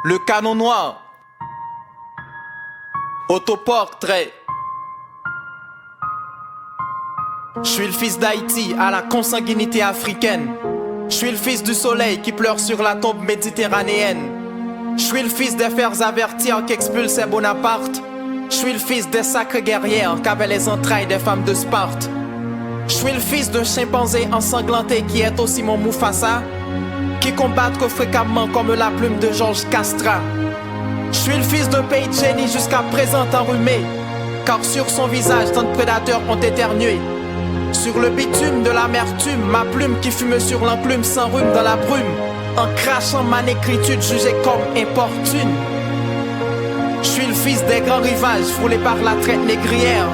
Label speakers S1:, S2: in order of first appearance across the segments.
S1: Le canon noir. Autoportrait. Je suis le fils d'Haïti à la consanguinité africaine. Je suis le fils du soleil qui pleure sur la tombe méditerranéenne. Je suis le fils des fers avertir qu'expulsait Bonaparte. Je suis le fils des sacrées guerrières qu'avaient les entrailles des femmes de Sparte. Je suis le fils d'un chimpanzé ensanglanté qui est aussi mon Mufasa, qui combattent fréquemment comme la plume de Georges Castra. Je suis le fils d'un pays de génie jusqu'à présent enrhumé, car sur son visage tant de prédateurs ont éternué. Sur le bitume de l'amertume, ma plume qui fume sur l'enclume s'enrhume dans la brume, en crachant ma négritude jugée comme importune. Je suis le fils des grands rivages frôlés par la traite négrière.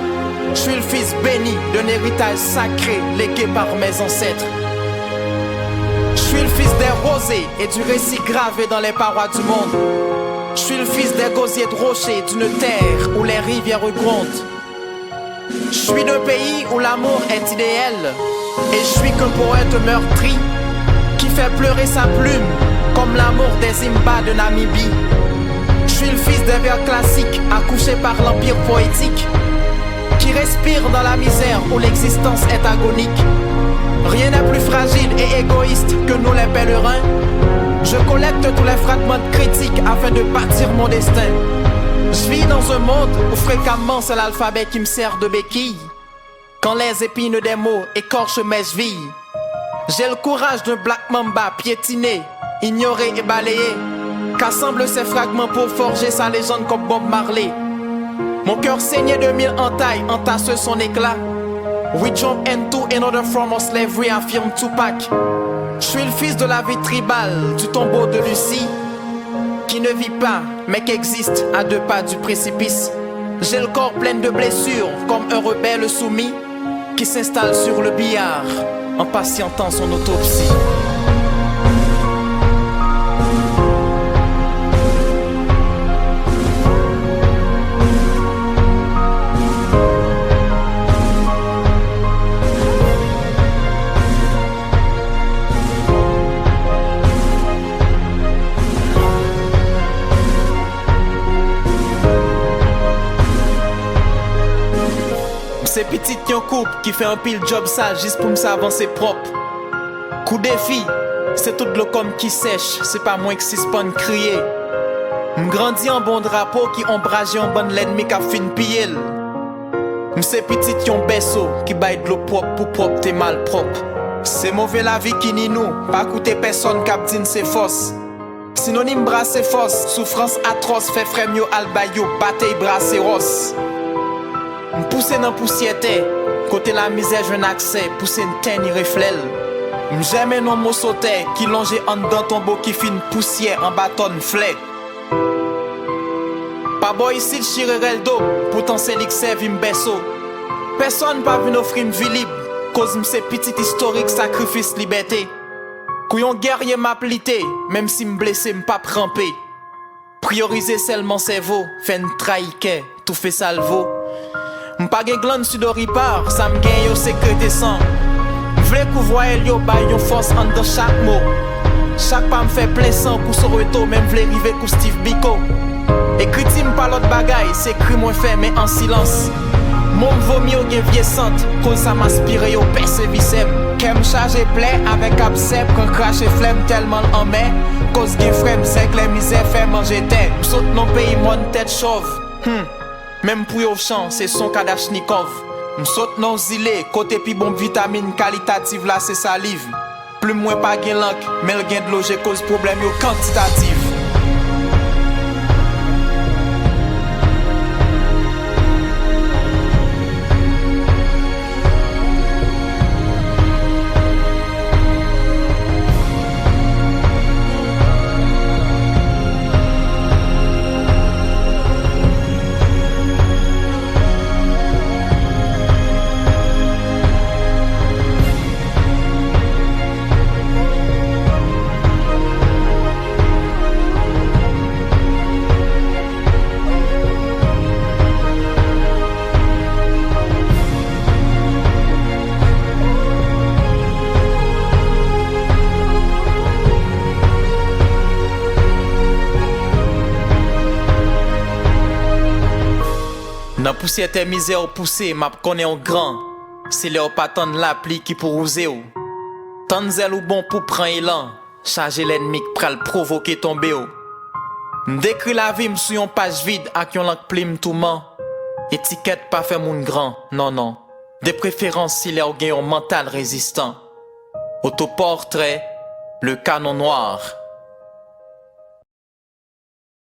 S1: Je suis le fils béni d'un héritage sacré légué par mes ancêtres. Je suis le fils des rosés et du récit gravé dans les parois du monde. Je suis le fils des gosiers de rochers d'une terre où les rivières grondent. Je suis d'un pays où l'amour est idéal, et je suis qu'un poète meurtri qui fait pleurer sa plume comme l'amour des Imba de Namibie. Je suis le fils des vers classiques accouchés par l'empire poétique, qui respire dans la misère où l'existence est agonique. Rien n'est plus fragile et égoïste que nous les pèlerins. Je collecte tous les fragments de critiques afin de bâtir mon destin. Je vis dans un monde où fréquemment c'est l'alphabet qui me sert de béquille, quand les épines des mots écorchent mes chevilles. J'ai le courage d'un Black Mamba piétiné, ignoré et balayé, qu'assemble ces fragments pour forger sa légende comme Bob Marley. Mon cœur saigné de mille entailles entasse son éclat. We jump into another form of slavery, affirme Tupac. Je suis le fils de la vie tribale, du tombeau de Lucie, qui ne vit pas, mais qui existe à 2 pas du précipice. J'ai le corps plein de blessures, comme un rebelle soumis, qui s'installe sur le billard, en patientant son autopsie. C'est petite qui en coupe, qui fait un pile job sale juste pour me s'avancer propre. Coup défi, c'est tout de l'eau comme qui sèche, c'est pas moins que 6 pannes crier. M'grandis en bon drapeau qui ombrage en bonne l'ennemi qui a fin piller. M'sais petite qui ont berceau, qui baille de l'eau propre pour propre t'es mal propre. C'est mauvais la vie qui ni nous, pas coûter personne cap din c'est force. Synonyme bras c'est force, souffrance atroce fait frère mieux albayou, bataille bras c'est rosse. M'pousser dans poussière, côté la misère je n'accès, pousser une teigne reflèle. M'j'aime non mot sauté, qui longe en dedans tombeau qui fin poussière en bâton flé. Pas boy ici le chirerel d'eau, pourtant c'est l'ixer vim besso. Personne pas venu offrir une vie libre, cause m'se petit historique sacrifice liberté. Couillon guerrier m'a plité, même si m'blessé m'pas trempé. Prioriser seulement cerveau, fait une trahique, tout fait salvo. M'pa gen glande sudoripar, ça m'gagne au secret sang. M'vle couvroyer yo bay yon force en dans chaque mot. Chaque pas m'fait plein sang pour Soweto, même vle rive kou Steve Biko. Écrit m'pa l'autre bagaille, c'est cri moins fait mais en silence. Mon vomi au gen viessante, cause ça m'aspire yo perce visem. Kem charge plaie avec abcep, quand crache flemme tellement en mai. Cause gen frem c'est que les misères fait manger tête. M'saute non pays mon tête chauve. Même pour yon chant, c'est son Kadachnikov. M'saute non zilé, côté pi bon vitamine qualitative là c'est salive. Plus moins pas gen lank, mais le gen de l'eau j'ai cause problème yo quantitative. Nan poussière tes misères poussées, m'a connaît en grand. C'est leur pas tant l'appli qui pour oser ou. Tant zèle ou bon pour prendre élan. Charger l'ennemi qui pral provoquer tomber ou. M'décrit la vie m'sou yon page vide ak yon langue plim tout man. Étiquette pas fait moun grand, non non. De préférence si leur gen yon mental résistant. Autoportrait, le canon noir.